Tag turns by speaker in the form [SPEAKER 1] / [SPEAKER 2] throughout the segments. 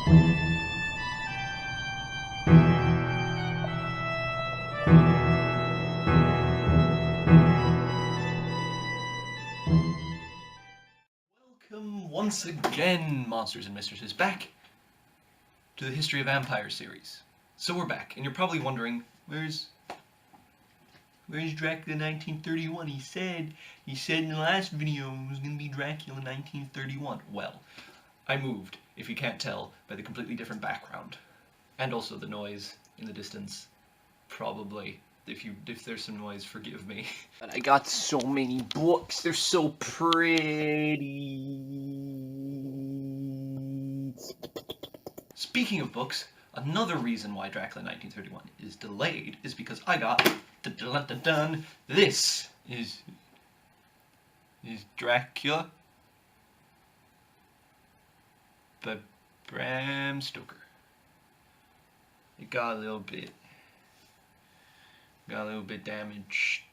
[SPEAKER 1] Welcome once again, monsters and mistresses, back to the History of Vampire series. So we're back, and you're probably wondering, where's Dracula 1931? He said in the last video it was gonna be Dracula 1931. Well, I moved, if you can't tell, by the completely different background. And also the noise in the distance. Probably. If there's some noise, forgive me. But I got so many books, they're so pretty. Speaking of books, another reason why Dracula 1931 is delayed is because I got this is Dracula by Bram Stoker. It got a little bit damaged.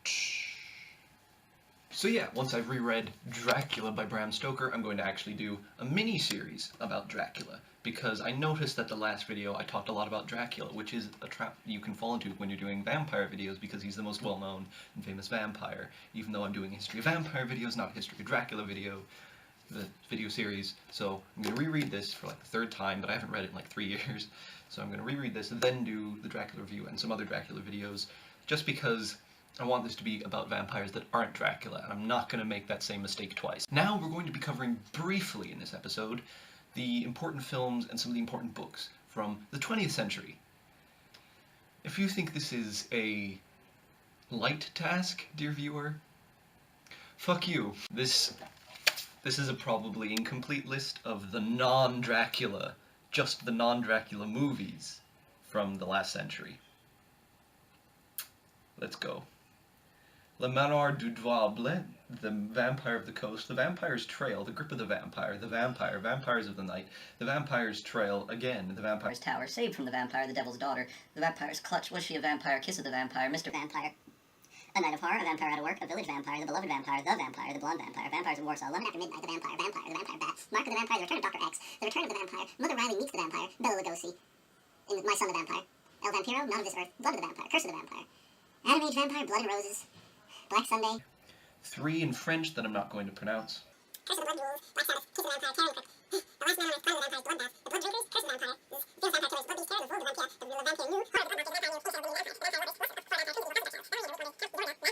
[SPEAKER 1] So yeah, once I've reread Dracula by Bram Stoker, I'm going to actually do a mini-series about Dracula, because I noticed that the last video I talked a lot about Dracula, which is a trap you can fall into when you're doing vampire videos, because he's the most well-known and famous vampire, even though I'm doing a History of Vampire videos, not a History of Dracula video, the video series. So I'm going to reread this for like the third time, but I haven't read it in like 3 years, so I'm going to reread this and then do the Dracula review and some other Dracula videos, just because I want this to be about vampires that aren't Dracula, and I'm not going to make that same mistake twice. Now we're going to be covering briefly in this episode the important films and some of the important books from the 20th century. If you think this is a light task, dear viewer, fuck you. This is a probably incomplete list of the non-Dracula, just the non-Dracula movies from the last century. Let's go. Le Manoir du Diable, The Vampire of the Coast, The Vampire's Trail, The Grip of the Vampire, The Vampire, Vampires of the Night, The Vampire's Trail, again, The Vampire's
[SPEAKER 2] Tower, Saved from the Vampire, The Devil's Daughter, The Vampire's Clutch, Was She a Vampire, Kiss of the Vampire, Mr. Vampire, A Night of Horror, A Vampire Out of Work, A Village Vampire, The Beloved Vampire, The Vampire, The Blonde Vampire, Vampires in Warsaw, Love After Midnight, The Vampire, The Vampire Bat, Mark of the Vampire, The Return of Dr. X, The Return of the Vampire, Mother Riley Meets the Vampire, Bela Lugosi, in My Son the Vampire, El Vampiro, None of This Earth, Blood of the Vampire, Curse of the Vampire, Adam Age Vampire, Blood and Roses, Black Sunday.
[SPEAKER 1] 3 in French that I'm not going to pronounce.
[SPEAKER 2] Curse of the Blood Jewels, Black Sabbath, Kiss of the Vampire, Terror and the Crypt, The Last Man on Earth, Time of the Vampire's Bloodbath, The Blood Drinkers, Curse of the Vampire, Famous Vampire Killers, Blood Beast Terror, The Wolves of Vampire, The Vampire New,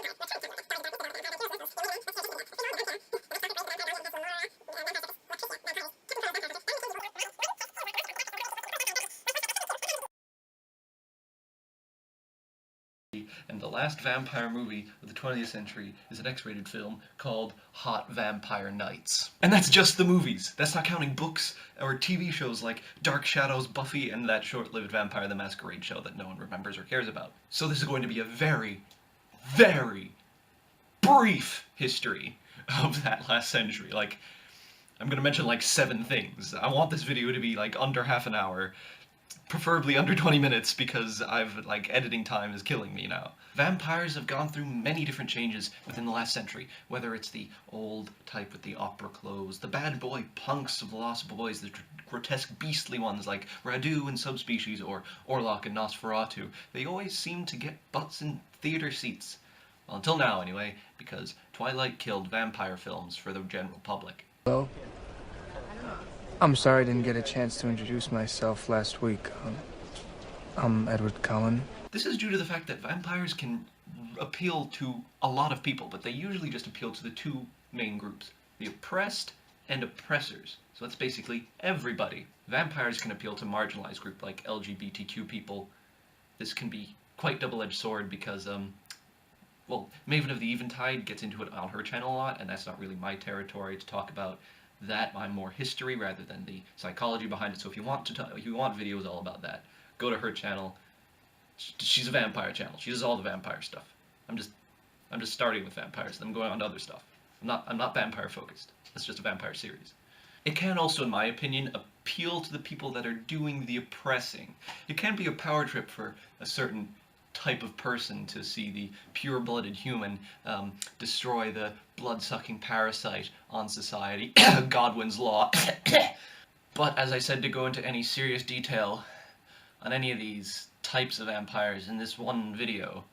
[SPEAKER 2] Horror of the Vampire,
[SPEAKER 1] And the last vampire movie of the 20th century is an X-rated film called Hot Vampire Nights. And that's just the movies. That's not counting books or TV shows like Dark Shadows, Buffy, and that short-lived Vampire the Masquerade show that no one remembers or cares about. So this is going to be a very, very brief history of that last century. Like, I'm gonna mention like 7 things. I want this video to be like under half an hour, preferably under 20 minutes, because editing time is killing me now. Vampires have gone through many different changes within the last century, whether it's the old type with the opera clothes, the bad boy punks of the Lost Boys, the grotesque beastly ones like Radu and Subspecies, or Orlok and Nosferatu. They always seem to get butts in theater seats. Well, until now anyway, because Twilight killed vampire films for the general public.
[SPEAKER 3] Hello. I'm sorry I didn't get a chance to introduce myself last week. I'm Edward Cullen.
[SPEAKER 1] This is due to the fact that vampires can appeal to a lot of people, but they usually just appeal to the 2 main groups, the oppressed and oppressors. So that's basically everybody. Vampires can appeal to marginalized groups like LGBTQ people. This can be quite double-edged sword because, well, Maven of the Eventide gets into it on her channel a lot, and that's not really my territory to talk about that. I'm more history rather than the psychology behind it. So if you want videos all about that, go to her channel. She's a vampire channel. She does all the vampire stuff. I'm just starting with vampires, then I'm going on to other stuff. I'm not vampire focused. It's just a vampire series. It can also, in my opinion, appeal to the people that are doing the oppressing. It can be a power trip for a certain type of person to see the pure-blooded human destroy the blood-sucking parasite on society. Godwin's Law. But as I said, to go into any serious detail on any of these types of vampires in this one video,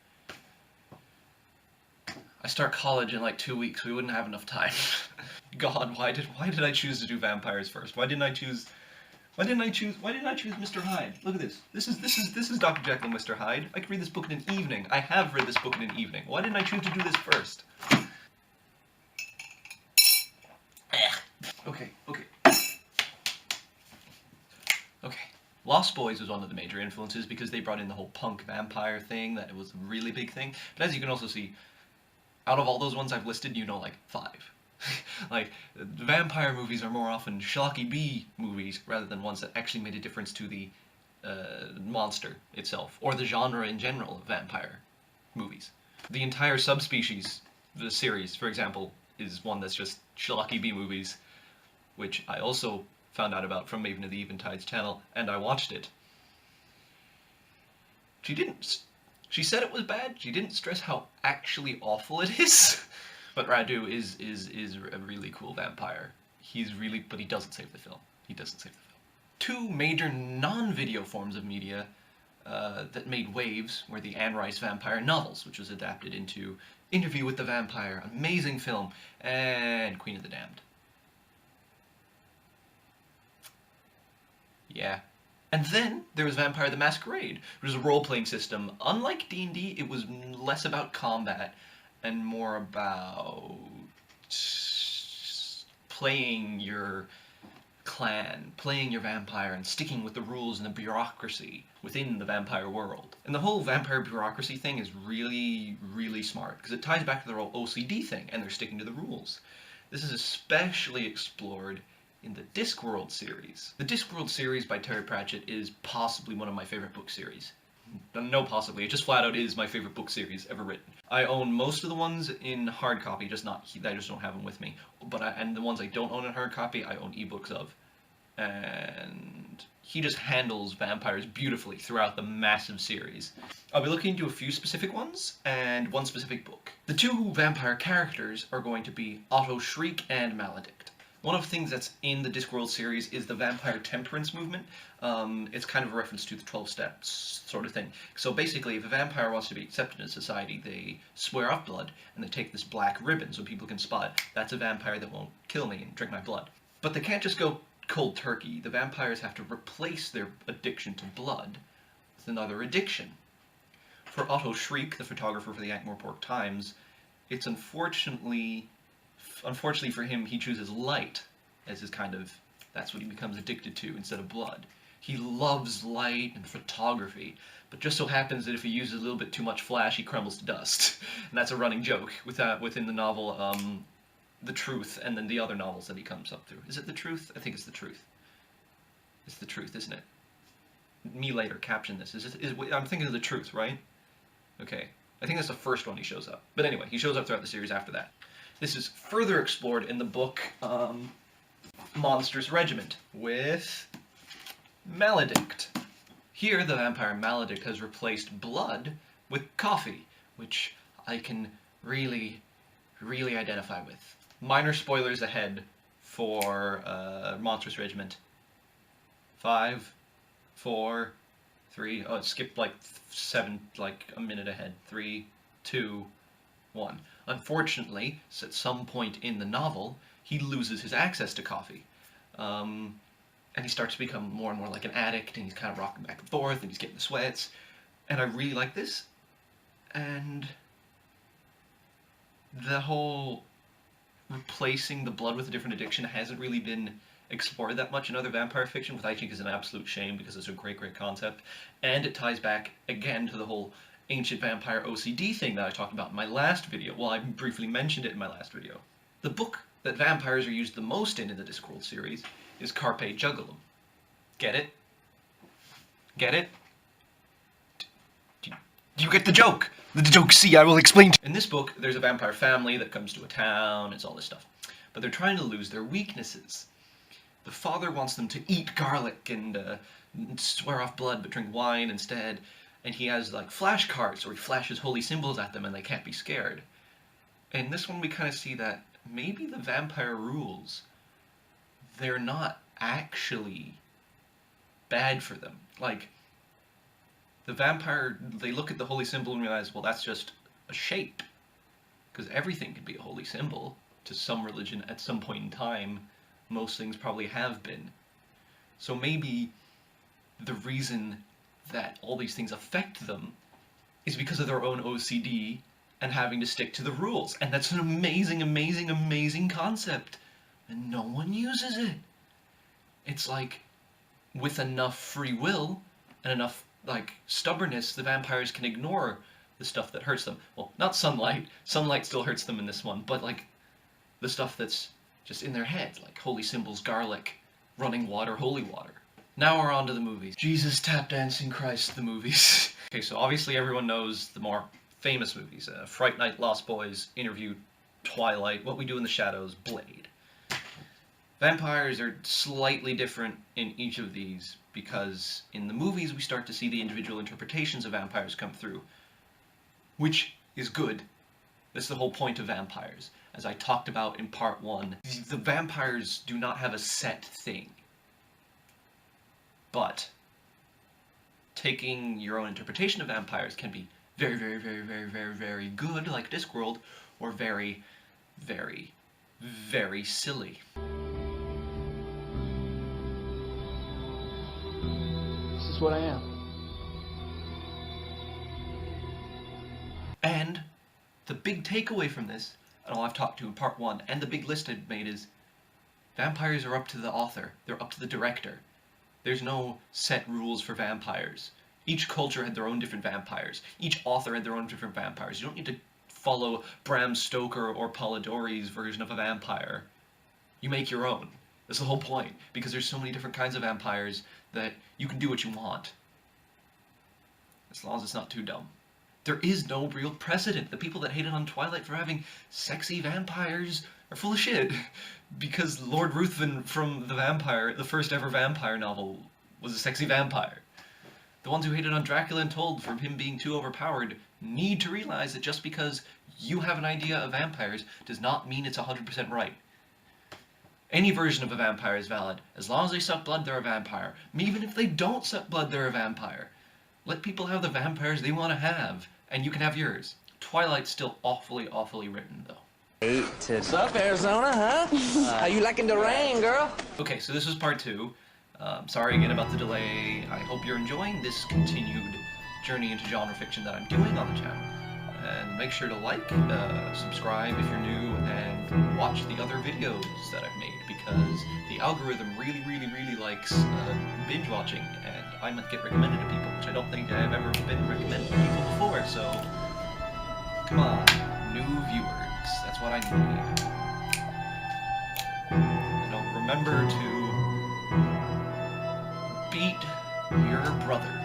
[SPEAKER 1] I start college in like 2 weeks. We wouldn't have enough time. God, why did I choose to do vampires first? Why didn't I choose Mr. Hyde? Look at this. This is Dr. Jekyll and Mr. Hyde. I could read this book in an evening. I have read this book in an evening. Why didn't I choose to do this first? Okay. Lost Boys was one of the major influences because they brought in the whole punk vampire thing, that it was a really big thing. But as you can also see, out of all those ones I've listed, you know, like 5. Like, vampire movies are more often schlocky B movies rather than ones that actually made a difference to the monster itself, or the genre in general of vampire movies. The entire subspecies, the series, for example, is one that's just schlocky B movies, which I also found out about from Maven of the Eventide's channel, and I watched it. She said it was bad. She didn't stress how actually awful it is. But Radu is a really cool vampire. But he doesn't save the film. He doesn't save the film. 2 major non-video forms of media that made waves were the Anne Rice vampire novels, which was adapted into Interview with the Vampire, amazing film, and Queen of the Damned. Yeah. And then there was Vampire the Masquerade, which was a role-playing system. Unlike D&D, it was less about combat and more about playing your clan, playing your vampire, and sticking with the rules and the bureaucracy within the vampire world. And the whole vampire bureaucracy thing is really, really smart, because it ties back to the whole OCD thing, and they're sticking to the rules. This is especially explored in the Discworld series. The Discworld series by Terry Pratchett is possibly one of my favorite book series. No, possibly. It just flat out is my favorite book series ever written. I own most of the ones in hard copy, I just don't have them with me. And the ones I don't own in hard copy, I own ebooks of. And he just handles vampires beautifully throughout the massive series. I'll be looking into a few specific ones, and one specific book. The 2 vampire characters are going to be Otto Shriek and Maledict. One of the things that's in the Discworld series is the vampire temperance movement. It's kind of a reference to the 12 steps sort of thing. So basically, if a vampire wants to be accepted in society, they swear off blood, and they take this black ribbon so people can spot it. That's a vampire that won't kill me and drink my blood. But they can't just go cold turkey. The vampires have to replace their addiction to blood with another addiction. For Otto Shriek, the photographer for the Ankh-Morpork Times, it's unfortunately for him, he chooses light as his that's what he becomes addicted to instead of blood. He loves light and photography, but just so happens that if he uses a little bit too much flash, he crumbles to dust. And that's a running joke within the novel, The Truth, and then the other novels that he comes up through. Is it The Truth? I think it's The Truth. It's The Truth, isn't it? Me later caption this. I'm thinking of The Truth, right? Okay. I think that's the first one he shows up. But anyway, he shows up throughout the series after that. This is further explored in the book Monstrous Regiment with Maledict. Here, the vampire Maledict has replaced blood with coffee, which I can really, really identify with. Minor spoilers ahead for Monstrous Regiment. 5, 4, 3, oh, it skipped like 7, like a minute ahead. 3, 2, 1. Unfortunately, at some point in the novel, he loses his access to coffee. And he starts to become more and more like an addict, and he's kind of rocking back and forth, and he's getting the sweats. And I really like this. And the whole replacing the blood with a different addiction hasn't really been explored that much in other vampire fiction, which I think is an absolute shame because it's a great, great concept. And it ties back, again, to the whole ancient vampire OCD thing that I talked about in my last video. Well, I briefly mentioned it in my last video. The book that vampires are used the most in the Discworld series is Carpe Jugulum. Get it? Get it? Do you get the joke? The joke, see, I will explain. In this book, there's a vampire family that comes to a town, it's all this stuff. But they're trying to lose their weaknesses. The father wants them to eat garlic and swear off blood, but drink wine instead. And he has, like, flashcards where he flashes holy symbols at them and they can't be scared. In this one, we kind of see that maybe the vampire rules, they're not actually bad for them. Like, the vampire, they look at the holy symbol and realize, well, that's just a shape. Because everything can be a holy symbol to some religion at some point in time. Most things probably have been. So maybe the reason that all these things affect them is because of their own OCD and having to stick to the rules. And that's an amazing, amazing, amazing concept. And no one uses it. It's like, with enough free will and enough, like, stubbornness, the vampires can ignore the stuff that hurts them. Well, not sunlight. Sunlight still hurts them in this one, but, like, the stuff that's just in their head, like holy symbols, garlic, running water, holy water. Now we're on to the movies. Jesus, tap dancing Christ, the movies. Okay, so obviously everyone knows the more famous movies. Fright Night, Lost Boys, Interview, Twilight, What We Do in the Shadows, Blade. Vampires are slightly different in each of these because in the movies we start to see the individual interpretations of vampires come through, which is good. That's the whole point of vampires. As I talked about in part 1, the vampires do not have a set thing. But taking your own interpretation of vampires can be very, very, very, very, very, very good, like Discworld, or very, very, very silly.
[SPEAKER 3] This is what I am.
[SPEAKER 1] And the big takeaway from this, and all I've talked to in part 1, and the big list I've made is, vampires are up to the author, they're up to the director. There's no set rules for vampires. Each culture had their own different vampires. Each author had their own different vampires. You don't need to follow Bram Stoker or Polidori's version of a vampire. You make your own. That's the whole point, because there's so many different kinds of vampires that you can do what you want. As long as it's not too dumb. There is no real precedent. The people that hated on Twilight for having sexy vampires are full of shit. Because Lord Ruthven from the first ever vampire novel, was a sexy vampire. The ones who hated on Dracula and told for him being too overpowered need to realize that just because you have an idea of vampires does not mean it's 100% right. Any version of a vampire is valid. As long as they suck blood, they're a vampire. Even if they don't suck blood, they're a vampire. Let people have the vampires they want to have, and you can have yours. Twilight's still awfully, awfully written, though.
[SPEAKER 4] What's up, Arizona, huh? How you liking the rain, girl?
[SPEAKER 1] Okay, so this was part 2. Sorry again about the delay. I hope you're enjoying this continued journey into genre fiction that I'm doing on the channel. And make sure to like, subscribe if you're new, and watch the other videos that I've made, because the algorithm really, really, really likes binge watching, and I might get recommended to people, which I don't think I've ever been recommended to people before, so come on, new viewers, that's what I need. You know, remember to beat your brother.